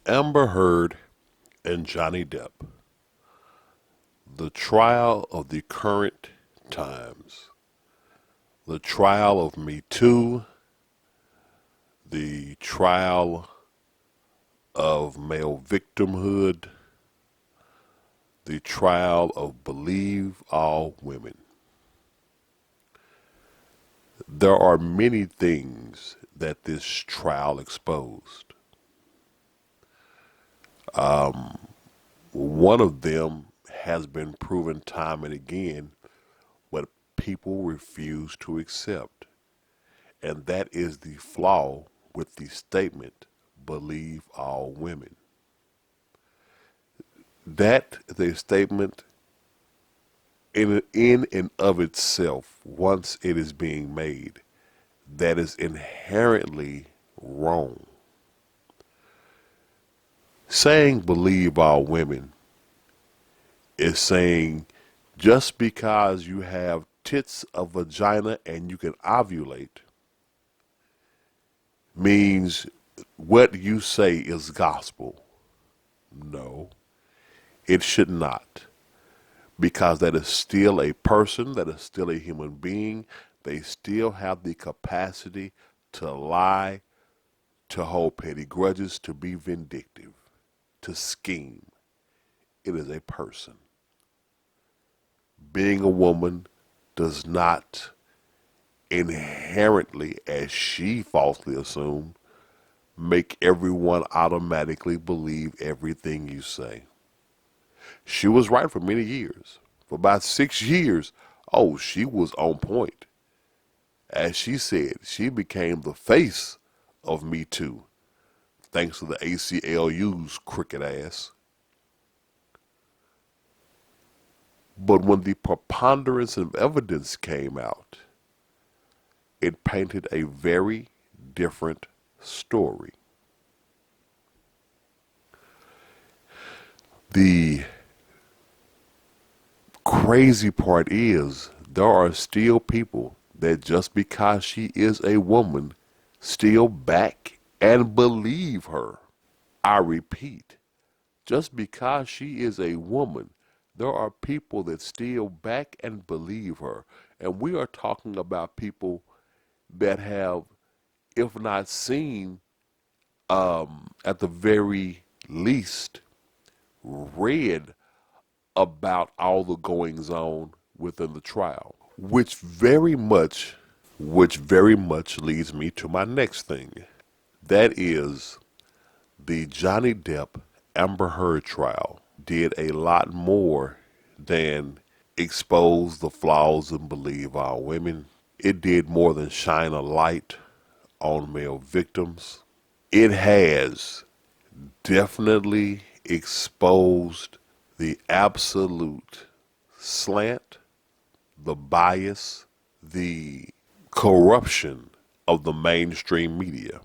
Amber Heard and Johnny Depp, the trial of the current times, the trial of Me Too, the trial of male victimhood, the trial of Believe All Women. There are many things that this trial exposed. One of them has been proven time and again, but people refuse to accept. And that is the flaw with the statement, believe all women. That the statement in and of itself, once it is being made, that is inherently wrong. Saying believe all women is saying just because you have tits, a vagina, and you can ovulate means what you say is gospel. No, it should not. Because that is still a person, that is still a human being. They still have the capacity to lie, to hold petty grudges, to be vindictive, to scheme. It is a person. Being a woman does not inherently, as she falsely assumed, make everyone automatically believe everything you say. She was right for many years. For about 6 years, oh, she was on point. As she said, she became the face of Me Too, thanks to the ACLU's crooked ass. But when the preponderance of evidence came out, it painted a very different story. The crazy part is there are still people that just because she is a woman still back and believe her. I repeat, just because she is a woman, there are people that still back and believe her. And we are talking about people that have, if not seen, at the very least, read about all the goings on within the trial, which very much leads me to my next thing. That is the Johnny Depp Amber Heard trial did a lot more than expose the flaws and believe all women. It did more than shine a light on male victims. It has definitely exposed the absolute slant, the bias, the corruption of the mainstream media.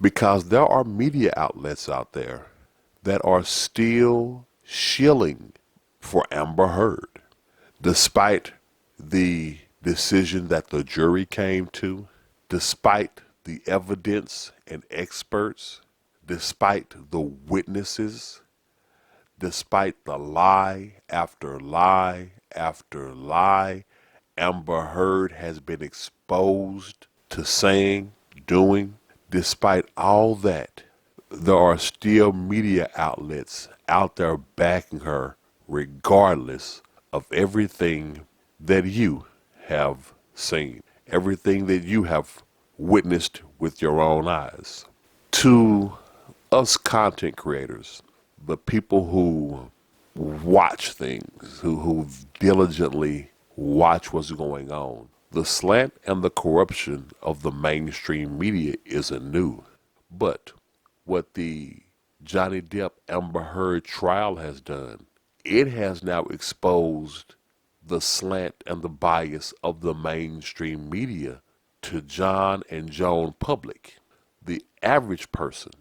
Because there are media outlets out there that are still shilling for Amber Heard, despite the decision that the jury came to, despite the evidence and experts, despite the witnesses, despite the lie after lie after lie Amber Heard has been exposed to saying, doing. Despite all that, there are still media outlets out there backing her regardless of everything that you have seen, everything that you have witnessed with your own eyes. To us content creators, the people who watch things, who diligently watch what's going on, the slant and the corruption of the mainstream media isn't new. But what the Johnny Depp Amber Heard trial has done, it has now exposed the slant and the bias of the mainstream media to John and Joan public. The average person,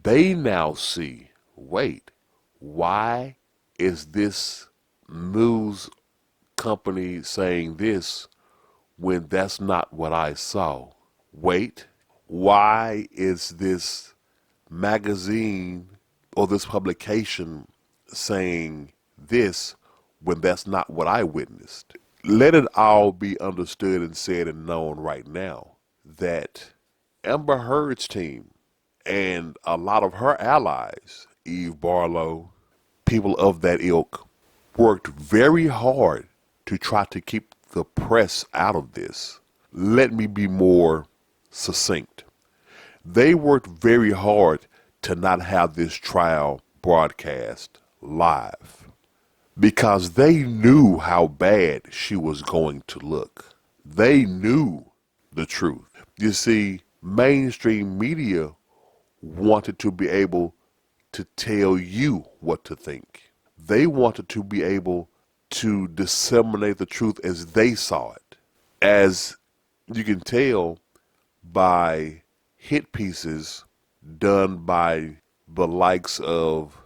they now see, wait, why is this news company saying this when that's not what I saw? Wait, why is this magazine or this publication saying this when that's not what I witnessed. Let it all be understood and said and known right now that Amber Heard's team and a lot of her allies, Eve Barlow, people of that ilk, worked very hard to try to keep the press out of this. Let me be more succinct. They worked very hard to not have this trial broadcast live because they knew how bad she was going to look. They knew the truth. You see, mainstream media wanted to be able to tell you what to think. They wanted to be able to disseminate the truth as they saw it. As you can tell by hit pieces done by the likes of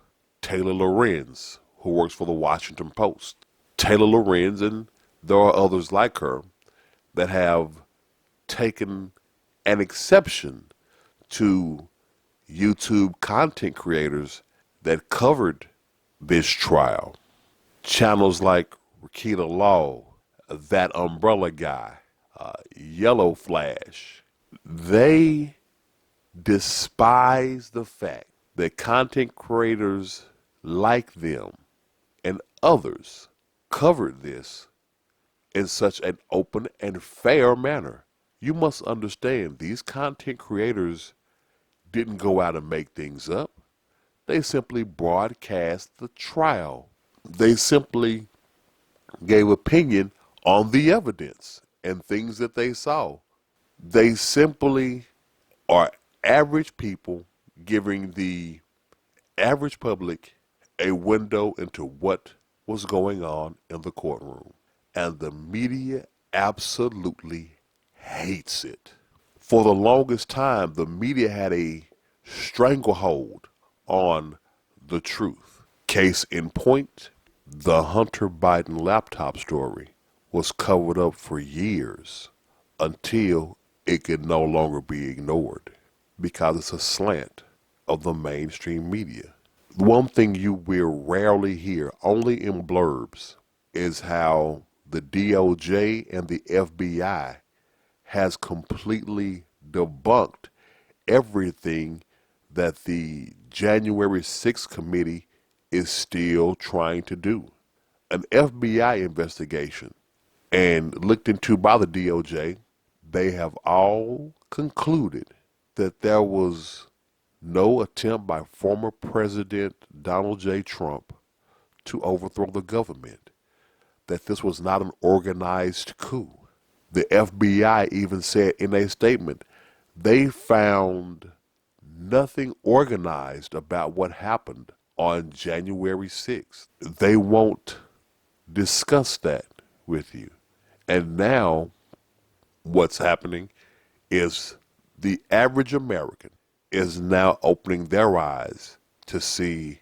Taylor Lorenz, who works for the Washington Post. Taylor Lorenz, and there are others like her, that have taken an exception to YouTube content creators that covered this trial. Channels like Rakita Law, That Umbrella Guy, Yellow Flash, they despise the fact that content creators like them and others covered this in such an open and fair manner. You must understand, these content creators didn't go out and make things up. They simply broadcast the trial. They simply gave opinion on the evidence and things that they saw. They simply are average people giving the average public a window into what was going on in the courtroom. And the media absolutely hates it. For the longest time, the media had a stranglehold on the truth. Case in point, the Hunter Biden laptop story was covered up for years until it could no longer be ignored because it's a slant of the mainstream media. One thing you will rarely hear, only in blurbs, is how the DOJ and the FBI has completely debunked everything that the January 6th committee is still trying to do. An FBI investigation and looked into by the DOJ, they have all concluded that there was no attempt by former President Donald J. Trump to overthrow the government, that this was not an organized coup. The FBI even said in a statement they found nothing organized about what happened on January 6th. They won't discuss that with you. And now what's happening is the average American is now opening their eyes to see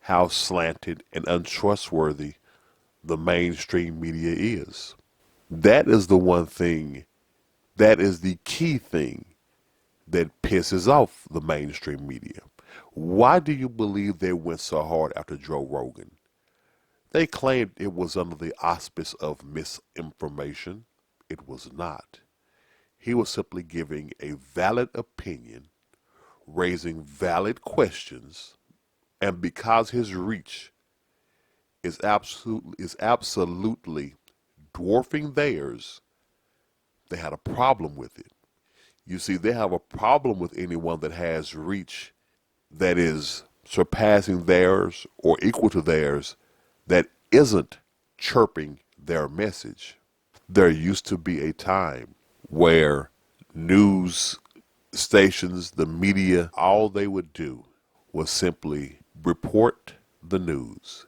how slanted and untrustworthy the mainstream media is. That is the one thing, that is the key thing that pisses off the mainstream media. Why do you believe they went so hard after Joe Rogan? They claimed it was under the auspice of misinformation. It was not. He was simply giving a valid opinion, raising valid questions, and because his reach is absolutely dwarfing theirs, they had a problem with it. You see, they have a problem with anyone that has reach that is surpassing theirs or equal to theirs that isn't chirping their message. There used to be a time where news stations, the media, all they would do was simply report the news,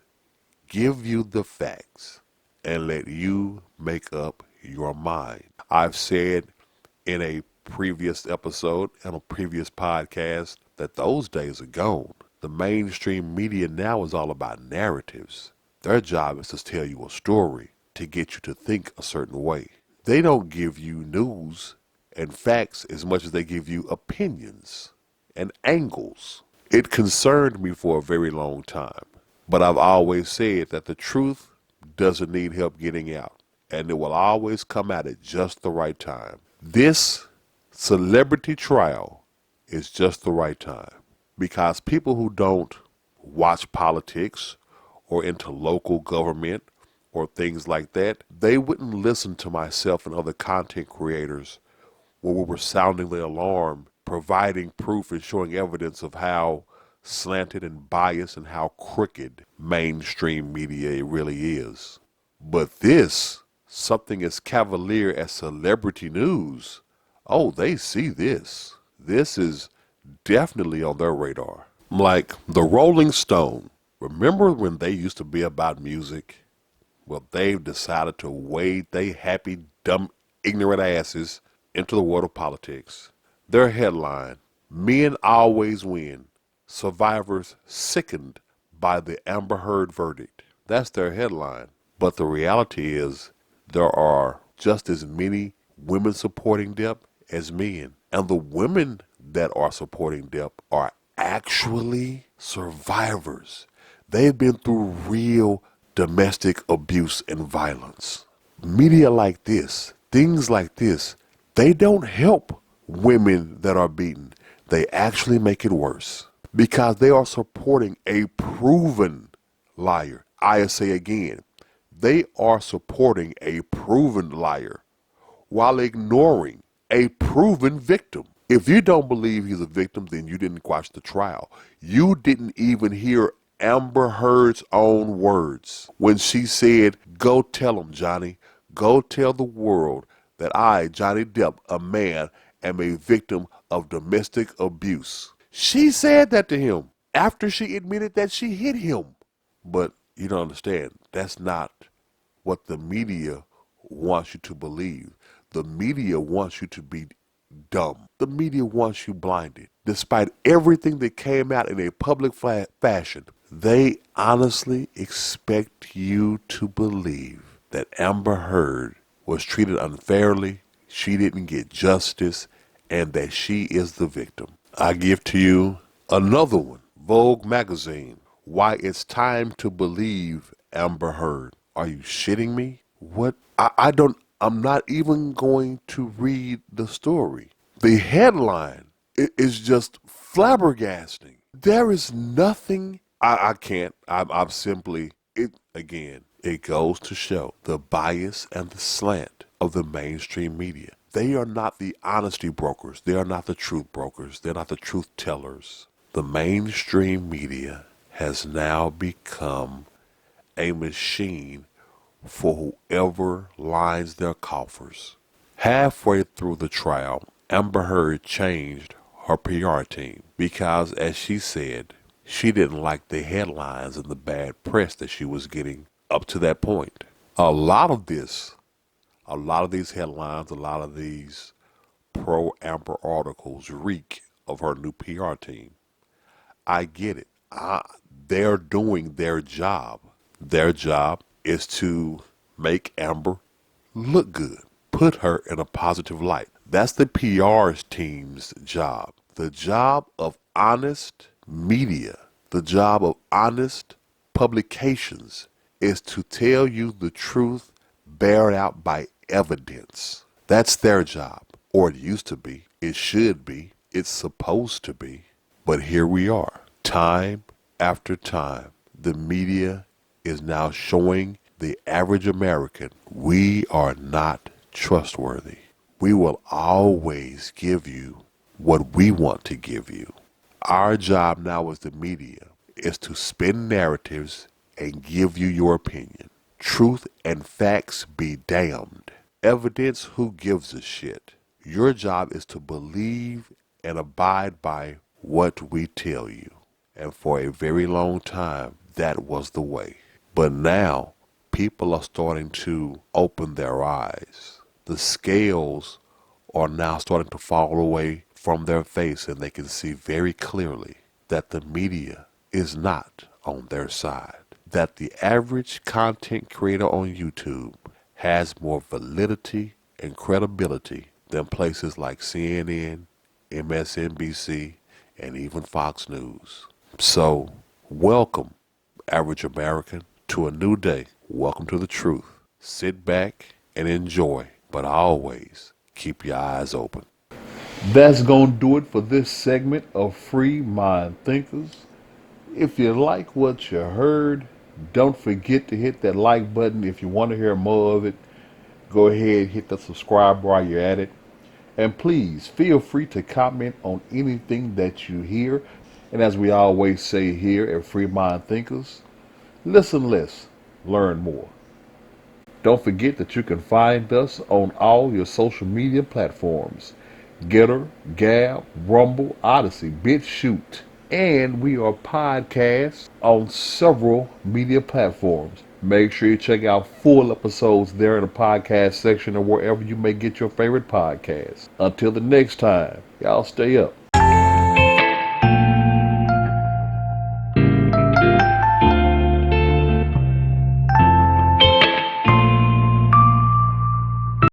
give you the facts, and let you make up your mind. I've said in a previous episode and a previous podcast that those days are gone. The mainstream media now is all about narratives. Their job is to tell you a story to get you to think a certain way. They don't give you news and facts as much as they give you opinions. and angles. It concerned me for a very long time, but I've always said that the truth doesn't need help getting out, and it will always come out at just the right time. This celebrity trial is just the right time because people who don't watch politics or into local government or things like that, they wouldn't listen to myself and other content creators where we were sounding the alarm, providing proof and showing evidence of how slanted and biased and how crooked mainstream media really is. But this, something as cavalier as celebrity news, oh, they see this. This is definitely on their radar. Like the Rolling Stone. Remember when they used to be about music? Well, they've decided to wade they happy, dumb, ignorant asses into the world of politics. Their headline, Men Always Win, Survivors Sickened by the Amber Heard Verdict. That's their headline. But the reality is there are just as many women supporting Depp as men. And the women that are supporting Depp are actually survivors. They've been through real domestic abuse and violence. Media like this, things like this, they don't help women that are beaten. They actually make it worse because they are supporting a proven liar. I say again, they are supporting a proven liar while ignoring a proven victim. If you don't believe he's a victim, then you didn't watch the trial. You didn't even hear Amber Heard's own words when she said, "Go tell him, Johnny. Go tell the world that I, Johnny Depp, a man, am a victim of domestic abuse." She said that to him after she admitted that she hit him. But you don't understand. That's not what the media wants you to believe. The media wants you to be dumb. The media wants you blinded. Despite everything that came out in a public fashion, they honestly expect you to believe that Amber Heard was treated unfairly, she didn't get justice, and that she is the victim. I give to you another one, Vogue magazine, Why It's Time to Believe Amber Heard. Are you shitting me? What? I'm not even going to read the story. The headline is just flabbergasting. There is nothing, I can't, I'm simply, it goes to show the bias and the slant of the mainstream media. They are not the honesty brokers. They are not the truth brokers. They're not the truth tellers. The mainstream media has now become a machine for whoever lines their coffers. Halfway through the trial, Amber Heard changed her PR team because, as she said, she didn't like the headlines and the bad press that she was getting up to that point. A lot of these headlines, a lot of these pro-Amber articles reek of her new PR team. I get it. They're doing their job. Their job is to make Amber look good, put her in a positive light. That's the PR team's job. The job of honest media, the job of honest publications is to tell you the truth bared out by evidence. That's their job. Or it used to be. It should be. It's supposed to be. But here we are. Time after time, the media is now showing the average American we are not trustworthy. We will always give you what we want to give you. Our job now as the media is to spin narratives and give you your opinion. Truth and facts be damned. Evidence, who gives a shit? Your job is to believe and abide by what we tell you. And for a very long time, that was the way. But now, people are starting to open their eyes. The scales are now starting to fall away from their face, and they can see very clearly that the media is not on their side. That the average content creator on YouTube has more validity and credibility than places like CNN, MSNBC, and even Fox News. So, welcome, average American, to a new day. Welcome to the truth. Sit back and enjoy, but always keep your eyes open. That's going to do it for this segment of Free Mind Thinkers. If you like what you heard, don't forget to hit that like button. If you want to hear more of it, go ahead, hit the subscribe while you're at it. And please feel free to comment on anything that you hear. And as we always say here at Free Mind Thinkers, listen less, learn more. Don't forget that you can find us on all your social media platforms: Getter, Gab, Rumble, Odyssey, BitChute. And we are podcasts on several media platforms. Make sure you check out full episodes there in the podcast section or wherever you may get your favorite podcasts. Until the next time, y'all stay up.